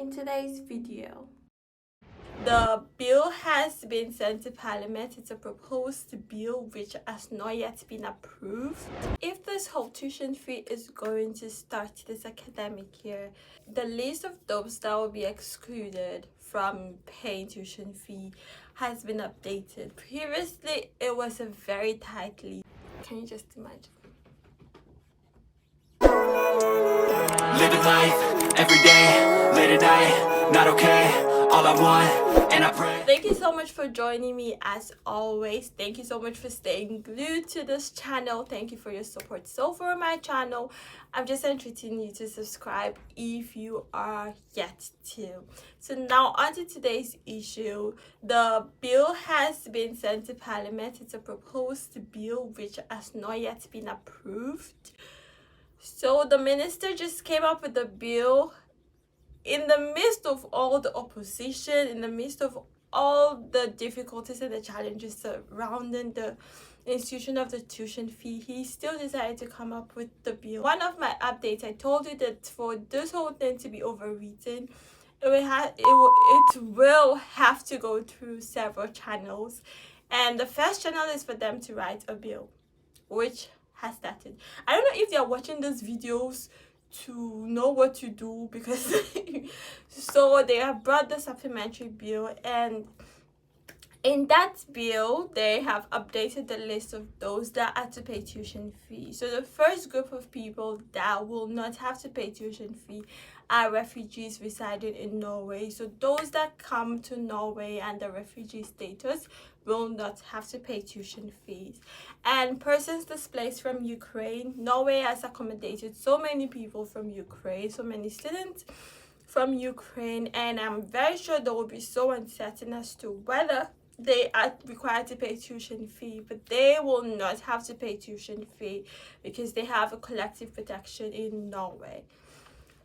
In today's video, the bill has been sent to Parliament. It's a proposed bill which has not yet been approved. If this whole tuition fee is going to start this academic year, the list of those that will be excluded from paying tuition fee has been updated. Previously, it was a very tight list. Can you just imagine? Living life, every day, late at night, not okay, all I want, and I pray. Thank you so much for joining me as always. Thank you so much for staying glued to this channel. Thank you for your support so far on my channel. I'm just entreating you to subscribe if you are yet to. So now on to today's issue. The bill has been sent to Parliament. It's a proposed bill which has not yet been approved. So the minister just came up with the bill in the midst of all the opposition, in the midst of all the difficulties and the challenges surrounding the institution of the tuition fee. He still decided to come up with the bill. One of my updates, I told you that for this whole thing to be overwritten, it will have to go through several channels, and the first channel is for them to write a bill, which has started. I don't know if they are watching these videos to know what to do, because so they have brought the supplementary bill, and in that bill they have updated the list of those that are to pay tuition fee. So the first group of people that will not have to pay tuition fee are refugees residing in Norway. So those that come to Norway and the refugee status will not have to pay tuition fees. And persons displaced from Ukraine. Norway has accommodated so many people from Ukraine, so many students from Ukraine, and I'm very sure they will be so uncertain as to whether they are required to pay tuition fee, but they will not have to pay tuition fee because they have a collective protection in Norway.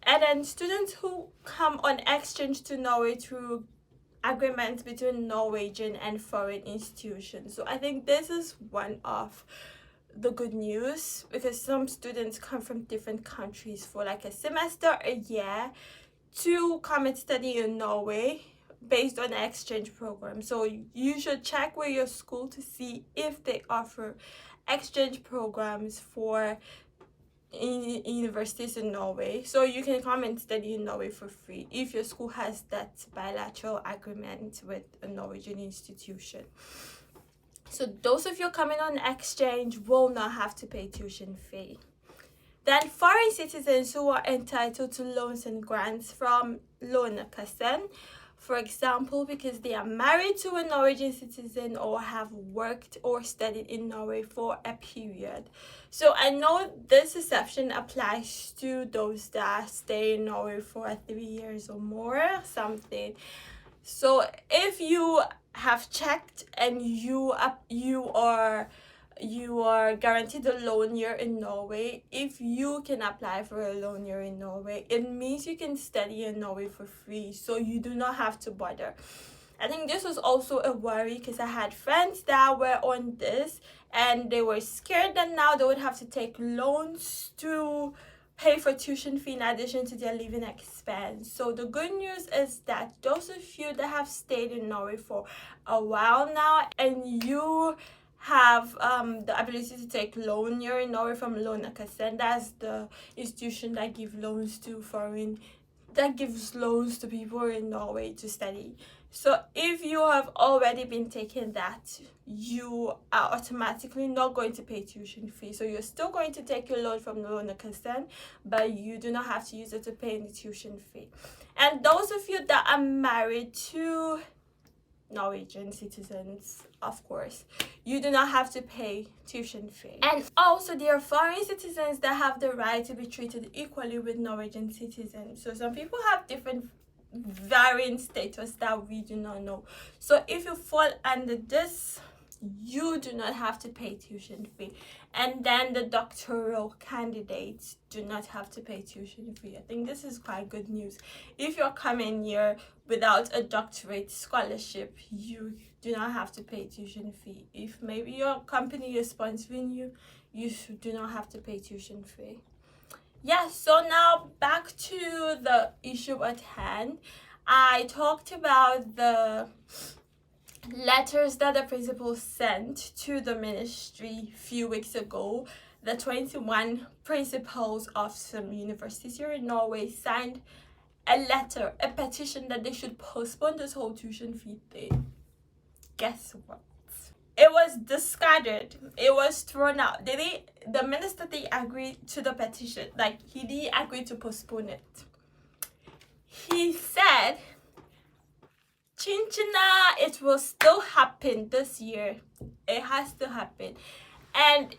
And then students who come on exchange to Norway through agreements between Norwegian and foreign institutions. So I think this is one of the good news, because some students come from different countries for like a semester, a year, to come and study in Norway based on an exchange program. So you should check with your school to see if they offer exchange programs for in universities in Norway, so you can come and study in Norway for free if your school has that bilateral agreement with a Norwegian institution. So those of you coming on exchange will not have to pay tuition fee. Then foreign citizens who are entitled to loans and grants from Lånekassen, for example, because they are married to a Norwegian citizen or have worked or studied in Norway for a period. So I know this exception applies to those that stay in Norway for 3 years or more, something. So if you have checked and you are guaranteed a loan year in Norway, if you can apply for a loan year in Norway, it means you can study in Norway for free, so you do not have to bother. I think this was also a worry, because I had friends that were on this and they were scared that now they would have to take loans to pay for tuition fee in addition to their living expense. So the good news is that those of you that have stayed in Norway for a while now and you have the ability to take loan here in Norway from Lånekassen, that's the institution that gives loans to people in Norway to study. So if you have already been taking that, you are automatically not going to pay tuition fee. So you're still going to take your loan from Lånekassen, but you do not have to use it to pay the tuition fee. And those of you that are married to Norwegian citizens, of course, you do not have to pay tuition fee. And also there are foreign citizens that have the right to be treated equally with Norwegian citizens. So some people have different varying status that we do not know. So if you fall under this, you do not have to pay tuition fee. And then the doctoral candidates do not have to pay tuition fee. I think this is quite good news. If you're coming here without a doctorate scholarship, you do not have to pay tuition fee. If maybe your company is sponsoring you, you do not have to pay tuition fee. Yeah, so now back to the issue at hand. I talked about the letters that the principal sent to the ministry a few weeks ago. The 21 principals of some universities here in Norway signed a letter, a petition that they should postpone this whole tuition fee thing. Guess what? It was discarded. It was thrown out. The minister didn't agree to the petition. Like, he didn't agree to postpone it. He said, Chinchina, it will still happen this year. It has to happen. And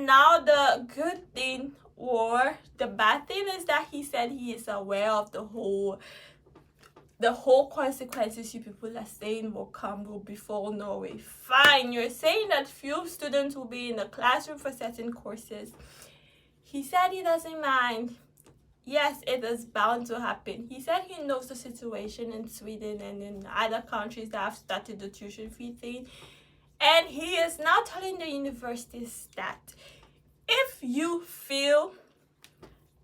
now the good thing or the bad thing is that he said he is aware of the whole consequences you people are saying will befall Norway. Fine, you're saying that few students will be in the classroom for certain courses. He said he doesn't mind. Yes, it is bound to happen. He said he knows the situation in Sweden and in other countries that have started the tuition fee thing. And he is now telling the universities that if you feel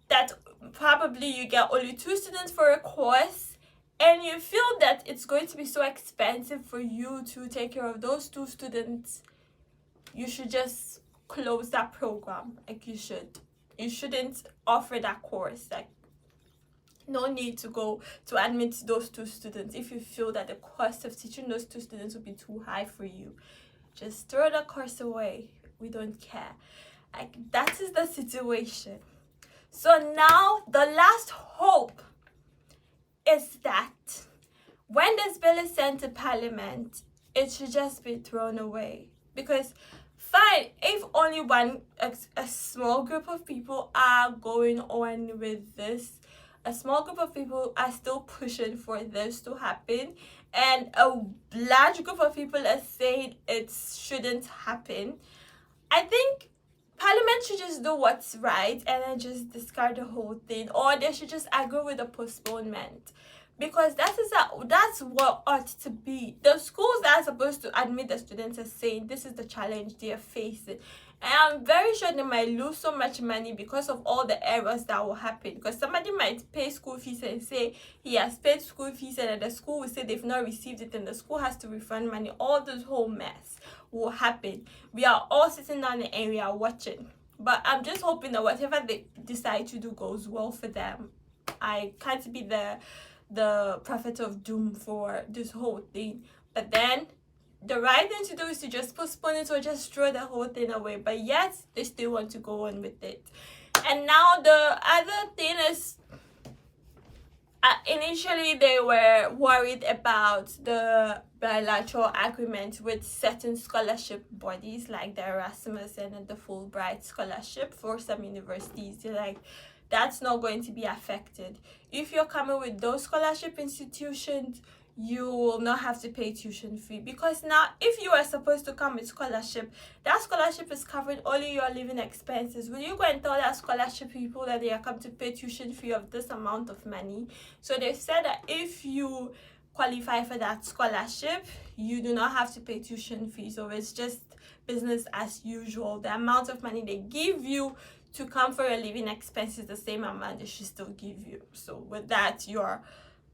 that probably you get only 2 students for a course and you feel that it's going to be so expensive for you to take care of those 2 students, you should just close that program. Like, you shouldn't offer that course. Like, no need to go to admit those 2 students if you feel that the cost of teaching those 2 students will be too high for you. Just throw the course away. We don't care. Like, that is the situation. So now the last hope is that when this bill is sent to Parliament, it should just be thrown away. Because fine, if only a small group of people are going on with this, a small group of people are still pushing for this to happen, and a large group of people are saying it shouldn't happen, I think Parliament should just do what's right and then just discard the whole thing, or they should just agree with the postponement. Because that's what ought to be. The schools that are supposed to admit the students are saying this is the challenge they are facing. And I'm very sure they might lose so much money because of all the errors that will happen. Because somebody might pay school fees and say he has paid school fees, and then the school will say they've not received it and the school has to refund money. All this whole mess will happen. We are all sitting down and we are watching. But I'm just hoping that whatever they decide to do goes well for them. I can't be the prophet of doom for this whole thing, but then the right thing to do is to just postpone it or just throw the whole thing away. But yet they still want to go on with it. And now the other thing is, initially they were worried about the bilateral agreement with certain scholarship bodies like the Erasmus and the Fulbright scholarship for some universities. They're like, that's not going to be affected. If you're coming with those scholarship institutions, you will not have to pay tuition fee. Because now, if you are supposed to come with scholarship, that scholarship is covering only your living expenses. Will you go and tell that scholarship people that they are come to pay tuition fee of this amount of money? So they've said that if you qualify for that scholarship, you do not have to pay tuition fee. So it's just business as usual. The amount of money they give you to come for your living expenses, the same amount they should still give you. So with that,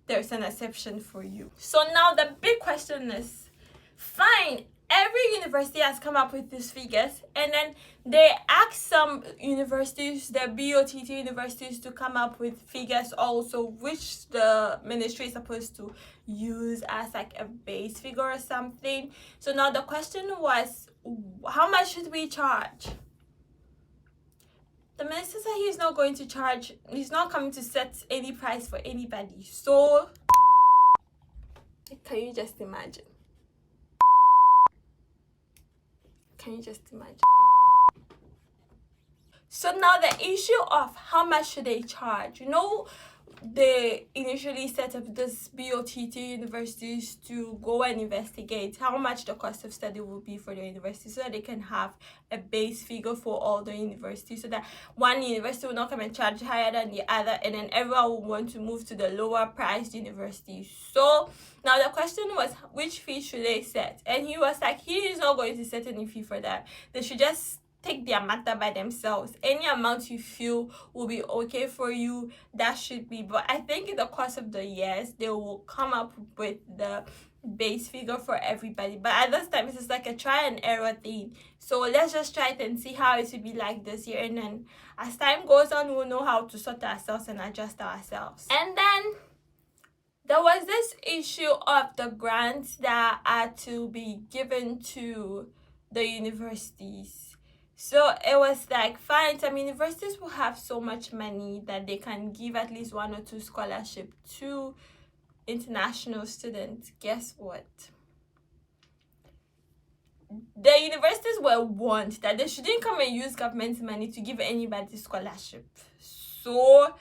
there's an exception for you. So now the big question is, fine, every university has come up with these figures, and then they ask some universities, the BOTT universities, to come up with figures also, which the ministry is supposed to use as like a base figure or something. So now the question was, how much should we charge? The minister said he's not going to charge, he's not coming to set any price for anybody. So, can you just imagine? Can you just imagine? So now the issue of how much should they charge? They initially set up this BOTT universities to go and investigate how much the cost of study will be for the university, so that they can have a base figure for all the universities, so that one university will not come and charge higher than the other, and then everyone will want to move to the lower priced university. So now the question was, which fee should they set? And he was like, he is not going to set any fee for that. They should just take their matter by themselves. Any amount you feel will be okay for you, that should be. But I think in the course of the years, they will come up with the base figure for everybody. But at this time, it's just like a try and error thing. So let's just try it and see how it will be like this year. And then as time goes on, we'll know how to sort ourselves and adjust ourselves. And then there was this issue of the grants that are to be given to the universities. So it was like, fine, some universities will have so much money that they can give at least 1 or 2 scholarships to international students. Guess what? The universities were warned that they shouldn't come and use government money to give anybody scholarship. So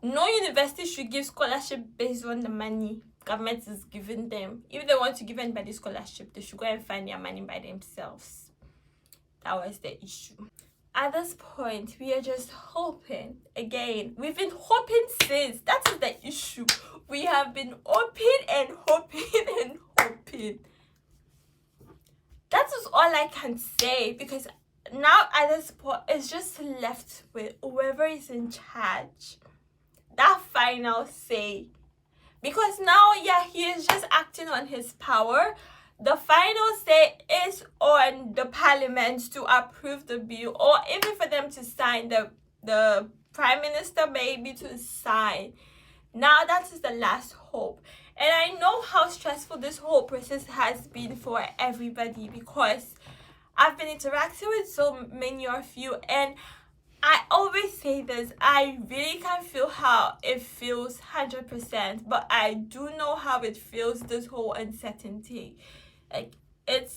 no university should give scholarship based on the money government is giving them. If they want to give anybody scholarship, they should go and find their money by themselves. That was the issue. At this point, we are just hoping. Again, we've been hoping since. That is the issue. We have been hoping and hoping and hoping. That is all I can say, because now at this point, it's just left with whoever is in charge. That final say. Because now, yeah, he is just acting on his power. The final say is on the parliament to approve the bill, or even for them to sign, the prime minister maybe to sign. Now that is the last hope. And I know how stressful this whole process has been for everybody, because I've been interacting with so many of you, and I always say this, I really can't feel how it feels 100%, but I do know how it feels, this whole uncertainty. Like, it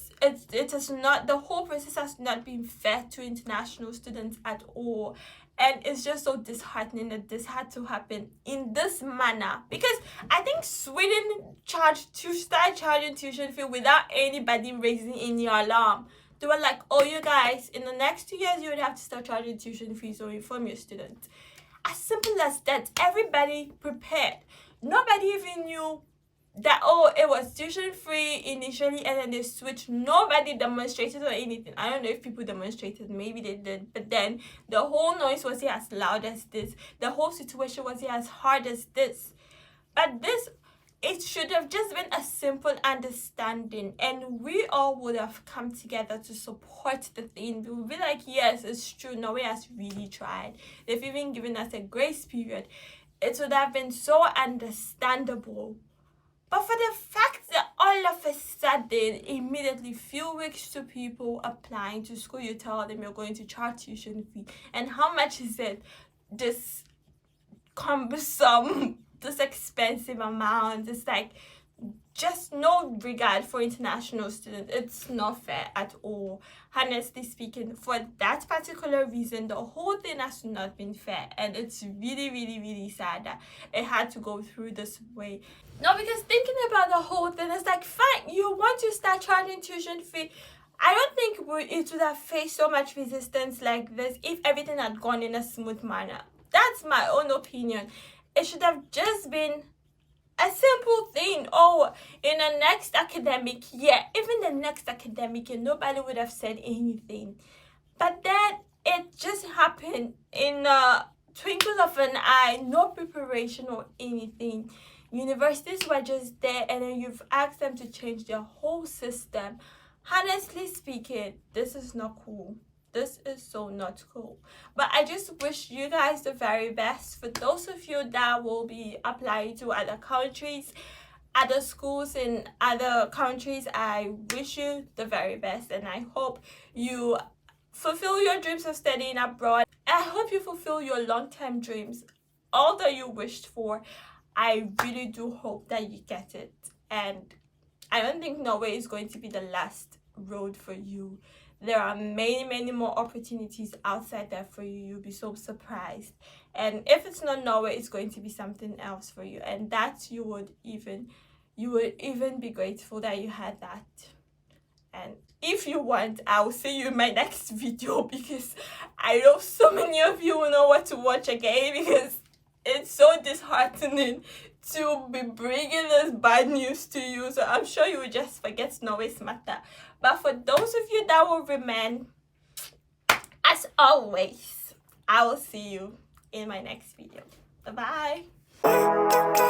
has not, the whole process has not been fair to international students at all. And it's just so disheartening that this had to happen in this manner. Because I think Sweden started charging tuition fee without anybody raising any alarm. They were like, oh, you guys, in the next 2 years, you would have to start charging tuition fees, so inform your students. As simple as that. Everybody prepared. Nobody even knew that, oh, it was tuition free initially and then they switched. Nobody demonstrated or anything. I don't know if people demonstrated, maybe they did, but then the whole noise was here as loud as this. The whole situation was here as hard as this. But this, it should have just been a simple understanding, and we all would have come together to support the thing. We would be like, yes, it's true, Norway has really tried. They've even given us a grace period. It would have been so understandable. But for the fact that all of a sudden, immediately, few weeks to people applying to school, you tell them you're going to charge tuition fee. And how much is it? This cumbersome, this expensive amount. It's like, just no regard for international students. It's not fair at all. Honestly speaking, for that particular reason, the whole thing has not been fair, and it's really, really, really sad that it had to go through this way. No, because thinking about the whole thing, it's like, fine, you want to start charging tuition fee. I don't think it would have faced so much resistance like this if everything had gone in a smooth manner. That's my own opinion. It should have just been a simple thing. Oh, in the next academic year, even the next academic year, nobody would have said anything. But then it just happened in a twinkle of an eye, no preparation or anything. Universities were just there, and then you've asked them to change their whole system. Honestly speaking, this is not cool. This is so not cool. But I just wish you guys the very best. For those of you that will be applying to other countries, other schools in other countries, I wish you the very best, and I hope you fulfill your dreams of studying abroad. I hope you fulfill your long-term dreams, all that you wished for. I really do hope that you get it, and I don't think Norway is going to be the last road for you. There are many, many more opportunities outside there for you. You'll be so surprised. And if it's not Norway, it's going to be something else for you. And that you would even be grateful that you had that. And if you want, I'll see you in my next video, because I know so many of you will know what to watch again, because it's so disheartening to be bringing this bad news to you. So I'm sure you will just forget Norway's matter. But for those of you that will remain, As always, I will see you in my next video. Bye bye.